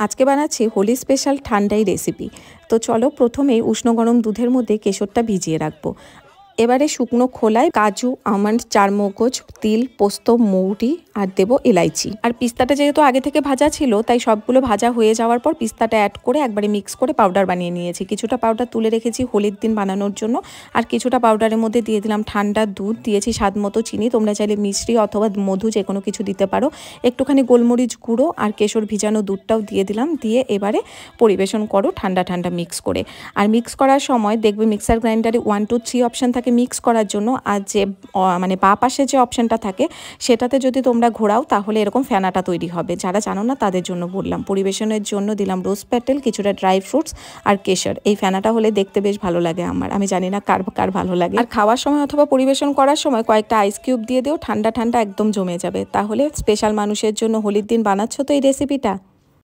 আজকে বানাচ্ছি হোলি স্পেশাল ঠান্ডাই রেসিপি। তো চলো প্রথমেই উষ্ণ গরম দুধের মধ্যে কেশরটা ভিজিয়ে রাখবো। এবারে শুকনো খোলায় কাজু, আমন্ড, চারমগজ, তিল, পোস্ত, মৌরি আর দেবো এলাইচি। আর পিস্তাটা যেহেতু আগে থেকে ভাজা ছিল তাই সবগুলো ভাজা হয়ে যাওয়ার পর পিস্তাটা অ্যাড করে একবারে মিক্স করে পাউডার বানিয়ে নিয়েছি। কিছুটা পাউডার তুলে রেখেছি হোলির দিন বানানোর জন্য, আর কিছুটা পাউডারের মধ্যে দিয়ে দিলাম ঠান্ডা দুধ, দিয়েছি স্বাদ মতো চিনি, তোমরা চাইলে মিষ্টি অথবা মধু যে কোনো কিছু দিতে পারো, একটুখানি গোলমরিচ গুঁড়ো আর কেশর ভিজানো দুধটাও দিয়ে দিলাম। দিয়ে এবারে পরিবেশন করো ঠান্ডা ঠান্ডা মিক্স করে। আর মিক্স করার সময় দেখবে মিক্সার গ্রাইন্ডারে 1 2 3 অপশান থাকে মিক্স করার জন্য, আর যে মানে বাঁ পাশে যে অপশানটা থাকে সেটাতে যদি তোমরা ঘোরাও তাহলে এরকম ফেনাটা তৈরি হবে। যারা জানো না তাদের জন্য বললাম। পরিবেশনের জন্য দিলাম রোজ প্যাটেল, কিছুটা ড্রাই ফ্রুটস আর কেশর। এই ফেনাটা হলে দেখতে বেশ ভালো লাগে আমার, আমি জানি না কার কার ভালো লাগে। আর খাওয়ার সময় অথবা পরিবেশন করার সময় কয়েকটা আইস কিউব দিয়ে দিও, ঠান্ডা ঠান্ডা একদম জমে যাবে। তাহলে স্পেশাল মানুষের জন্য হোলির দিন বানাচ্ছ তো এই রেসিপিটা।